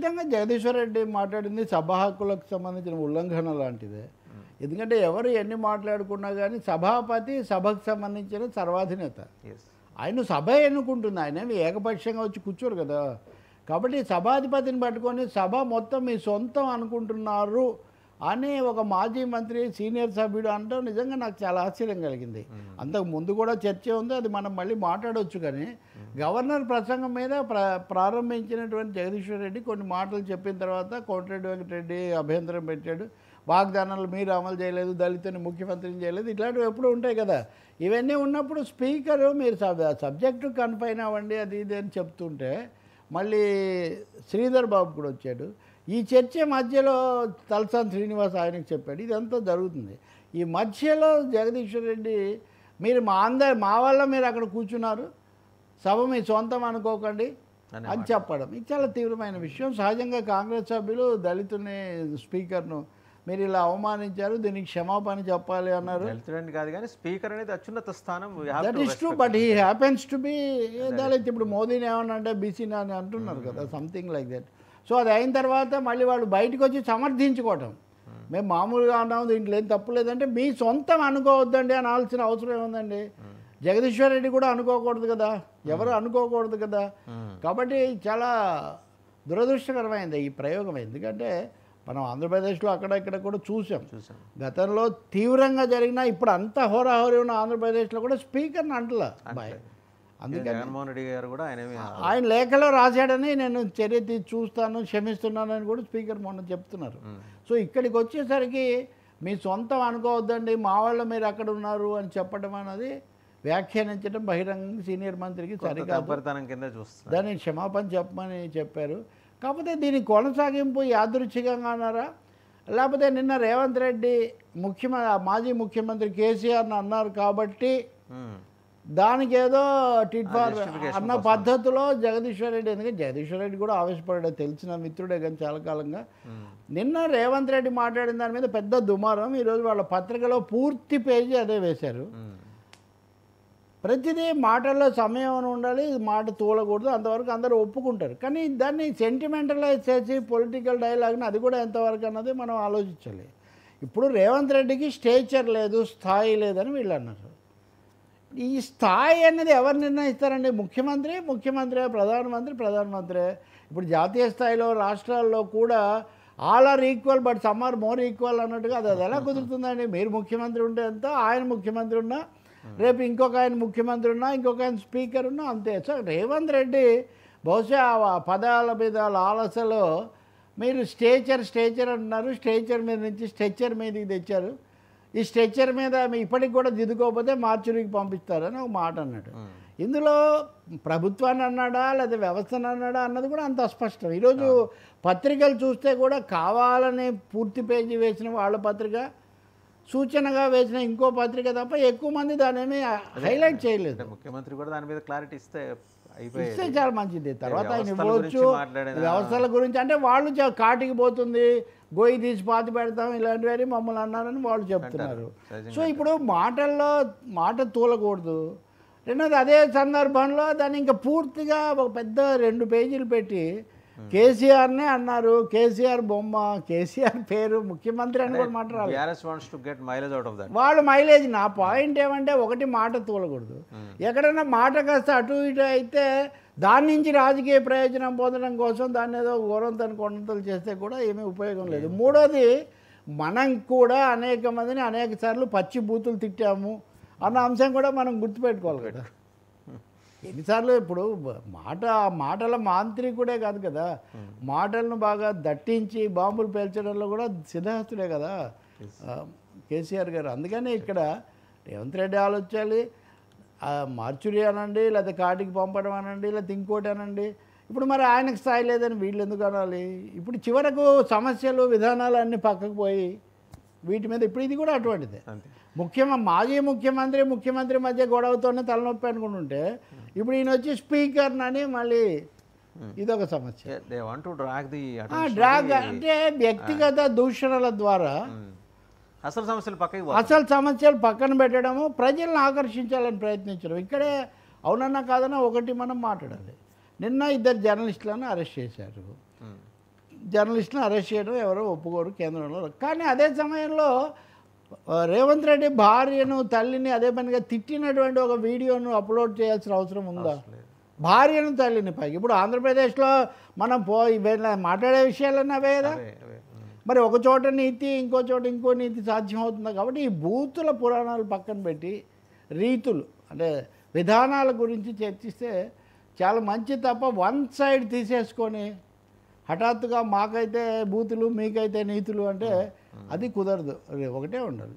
ఖచ్చితంగా జగదీశ్వర్ రెడ్డి మాట్లాడింది సభా హక్కులకు సంబంధించిన ఉల్లంఘన లాంటిదే. ఎందుకంటే ఎవరు ఎన్ని మాట్లాడుకున్నా కానీ సభాపతి సభకు సంబంధించిన సర్వాధినేత. ఆయన సభ ఎన్నుకుంటుంది, ఆయన ఏకపక్షంగా వచ్చి కూర్చోరు కదా. కాబట్టి సభాధిపతిని పట్టుకొని సభ మొత్తం మీ సొంతం అనుకుంటున్నారు అని ఒక మాజీ మంత్రి సీనియర్ సభ్యుడు అంటే నిజంగా నాకు చాలా ఆశ్చర్యం కలిగింది. అంతకు ముందు కూడా చర్చ ఉంది, అది మనం మళ్ళీ మాట్లాడవచ్చు. కానీ గవర్నర్ ప్రసంగం మీద ప్రారంభించినటువంటి జగదీశ్వర్ రెడ్డి కొన్ని మాటలు చెప్పిన తర్వాత కోమటిరెడ్డి వెంకటరెడ్డి అభ్యంతరం పెట్టాడు. వాగ్దానాలు మీరు అమలు చేయలేదు, దళితుని ముఖ్యమంత్రిని చేయలేదు, ఇట్లాంటివి ఎప్పుడు ఉంటాయి కదా. ఇవన్నీ ఉన్నప్పుడు స్పీకరు మీరు సబ్జెక్టు కన్ఫైన్ అవ్వండి అది ఇది అని చెప్తుంటే మళ్ళీ శ్రీధర్ బాబు కూడా వచ్చాడు. ఈ చర్చ మధ్యలో తలసాని శ్రీనివాస్ ఆయనకు చెప్పాడు. ఇదంతా జరుగుతుంది. ఈ మధ్యలో జగదీశ్వర్ రెడ్డి మీరు మా వల్ల మీరు అక్కడ కూర్చున్నారు, సభ మీ సొంతం అనుకోకండి అని చెప్పడం ఇది చాలా తీవ్రమైన విషయం. సహజంగా కాంగ్రెస్ సభ్యులు దళితుని స్పీకర్ను మీరు ఇలా అవమానించారు, దీనికి క్షమాపణ చెప్పాలి అన్నారు. కాదు కానీ స్పీకర్ అనేది అత్యున్నత స్థానం. That is true, but he happens to be Dalit. ఇప్పుడు మోదీని ఏమన్నా అంటే బీసీని అని అంటున్నారు కదా, సంథింగ్ లైక్ దట్. సో అది అయిన తర్వాత మళ్ళీ వాళ్ళు బయటకు వచ్చి సమర్థించుకోవటం, మేము మామూలుగా అన్నాము దీంట్లో ఏం తప్పు లేదంటే మీ సొంతం అనుకోవద్దండి అనాల్సిన అవసరం ఏముందండి. జగదీశ్వర్ రెడ్డి కూడా అనుకోకూడదు కదా, ఎవరు అనుకోకూడదు కదా. కాబట్టి చాలా దురదృష్టకరమైంది ఈ ప్రయోగం. ఎందుకంటే మనం ఆంధ్రప్రదేశ్లో అక్కడ ఇక్కడ కూడా చూసాం గతంలో తీవ్రంగా జరిగినా, ఇప్పుడు అంతా హోరాహోరీ ఉన్న ఆంధ్రప్రదేశ్లో కూడా స్పీకర్ని అంటలా. అందుకని జగన్మోహన్ రెడ్డి గారు కూడా ఆయన లేఖలో రాశాడని నేను చర్య చూస్తాను క్షమిస్తున్నానని కూడా స్పీకర్ మొన్న చెప్తున్నారు. సో ఇక్కడికి వచ్చేసరికి మీ సొంతం అనుకోవద్దండి, మా వాళ్ళ మీరు అక్కడ ఉన్నారు అని చెప్పడం అన్నది వ్యాఖ్యానించడం బహిరంగ సీనియర్ మంత్రికి సరికాదు, దాన్ని క్షమాపణ చెప్పమని చెప్పారు. కాకపోతే దీని కొనసాగింపు యాదృచ్ఛికంగా అన్నారా, లేకపోతే నిన్న రేవంత్ రెడ్డి మాజీ ముఖ్యమంత్రి కేసీఆర్ని అన్నారు కాబట్టి దానికి ఏదో టిట్ ఫార్ అన్న పద్ధతిలో జగదీశ్వర్ రెడ్డి, ఎందుకంటే జగదీశ్వర్ రెడ్డి కూడా ఆవేశపడ్డాడు, తెలిసిన మిత్రుడే కానీ చాలా కాలంగా. నిన్న రేవంత్ రెడ్డి మాట్లాడిన దాని మీద పెద్ద దుమారం. ఈరోజు వాళ్ళ పత్రికలో పూర్తి పేజీ అదే వేశారు. ప్రతిదీ మాటల్లో సమయం ఉండాలి, మాట తోలకూడదు, అంతవరకు అందరూ ఒప్పుకుంటారు. కానీ దాన్ని సెంటిమెంటలైజ్ చేసి పొలిటికల్ డైలాగ్ని అది కూడా ఎంతవరకు అన్నది మనం ఆలోచించాలి. ఇప్పుడు రేవంత్ రెడ్డికి స్టేచర్ లేదు, స్థాయి లేదని వీళ్ళు అన్నారు. ఈ స్థాయి అనేది ఎవరు నిర్ణయిస్తారండి? ముఖ్యమంత్రి, ప్రధానమంత్రి. ఇప్పుడు జాతీయ స్థాయిలో రాష్ట్రాల్లో కూడా all are equal but some are more equal అన్నట్టుగా అది ఎలా కుదురుతుందండి? మీరు ముఖ్యమంత్రి ఉంటే ఎంత, ఆయన ముఖ్యమంత్రి ఉన్నా, రేపు ఇంకొక ఆయన ముఖ్యమంత్రి ఉన్నా, ఇంకొక ఆయన స్పీకర్ ఉన్నా అంతే. సో రేవంత్ రెడ్డి బహుశా పదాల మీద ఆలసలో మీరు స్టేచర్ అంటున్నారు, స్టేచర్ మీద నుంచి స్ట్రెచ్చర్ మీదకి తెచ్చారు. ఈ స్ట్రెచ్చర్ మీద ఇప్పటికి కూడా దిద్దుకోకపోతే మార్చురికి పంపిస్తారని ఒక మాట అన్నాడు. ఇందులో ప్రభుత్వాన్ని అన్నాడా లేదా వ్యవస్థను అన్నాడా అన్నది కూడా అంత అస్పష్టం. ఈరోజు పత్రికలు చూస్తే కూడా కావాలని పూర్తి పేజీ వేసిన వాళ్ళ పత్రిక, సూచనగా వేసిన ఇంకో పత్రిక తప్ప ఎక్కువ మంది దాన్ని హైలైట్ చేయలేదు. ముఖ్యమంత్రి కూడా దాని మీద క్లారిటీ ఇస్తే చాలా మంచిది. తర్వాత ఆయన ఇవ్వచ్చు వ్యవస్థల గురించి, అంటే వాళ్ళు కాటికి పోతుంది, గొయ్యి తీసి పాతి పెడతాం ఇలాంటివన్నీ మమ్మల్ని అన్నారని వాళ్ళు చెప్తున్నారు. సో ఇప్పుడు మాట తూలకూడదు. రెండోది అదే సందర్భంలో దాన్ని ఇంకా పూర్తిగా ఒక పెద్ద 2 పేజీలు పెట్టి కేసీఆర్నే అన్నారు, కేసీఆర్ బొమ్మ, కేసీఆర్ పేరు, ముఖ్యమంత్రి అని కూడా మాట్లాడాలి. వాళ్ళు మైలేజ్. నా పాయింట్ ఏమంటే ఒకటి మాట తూలకూడదు. ఎక్కడైనా మాట కాస్త అటు ఇటు అయితే దాని నుంచి రాజకీయ ప్రయోజనం పొందడం కోసం దాన్ని ఏదో గౌరవంతని కొండతలు చేస్తే కూడా ఏమీ ఉపయోగం లేదు. మూడోది మనం కూడా అనేక మందిని అనేక సార్లు పచ్చి బూతులు తిట్టాము అన్న అంశం కూడా మనం గుర్తుపెట్టుకోవాలి కదా. ఎన్నిసార్లు ఇప్పుడు మాటల మాంత్రికుడే కాదు కదా, మాటలను బాగా దట్టించి బాంబులు పేల్చడంలో కూడా సిద్ధహస్తుడే కదా కేసీఆర్ గారు. అందుకని ఇక్కడ రేవంత్ రెడ్డి ఆలోచించాలి, మార్చురి అనండి, లేదా కాటికి పంపడం అనండి, లేదా ఇంకోటి అనండి. ఇప్పుడు మరి ఆయనకు స్థాయి లేదని వీళ్ళు ఎందుకు అనాలి? ఇప్పుడు చివరకు సమస్యలు విధానాలు అన్నీ పక్కకు పోయి వీటి మీద ఇప్పుడు ఇది కూడా అటువంటిదే. మాజీ ముఖ్యమంత్రి మధ్య గొడవతోనే తలనొప్పి అనుకుంటుంటే ఇప్పుడు ఈయన వచ్చి స్పీకర్నని మళ్ళీ ఇదొక సమస్య. డ్రాగ్ అంటే వ్యక్తిగత దూషణల ద్వారా అసలు సమస్యలు పక్కన పెట్టడము, ప్రజలను ఆకర్షించాలని ప్రయత్నించడం. ఇక్కడే అవునన్నా కాదన్నా ఒకటి మనం మాట్లాడాలి. నిన్న 2 జర్నలిస్టులను అరెస్ట్ చేశారు. జర్నలిస్ట్ని అరెస్ట్ చేయడం ఎవరో ఒప్పుకోరు కేంద్రంలో. కానీ అదే సమయంలో రేవంత్ రెడ్డి భార్యను తల్లిని అదే పనిగా తిట్టినటువంటి ఒక వీడియోను అప్లోడ్ చేయాల్సిన అవసరం ఉందా? భార్యను తల్లిని పైకి ఇప్పుడు ఆంధ్రప్రదేశ్లో మనం మాట్లాడే విషయాలన్నీ అవే కదా. మరి ఒక చోట నీతి ఇంకో చోట ఇంకో నీతి సాధ్యం అవుతుంది. కాబట్టి ఈ బూతుల పురాణాలు పక్కన పెట్టి రీతులు అంటే విధానాల గురించి చర్చిస్తే చాలా మంచి తప్ప వన్ సైడ్ తీసేసుకొని హఠాత్తుగా మాకైతే బూతులు మీకైతే నీతులు అంటే అది కుదరదు. ఒకటే ఉండాలి.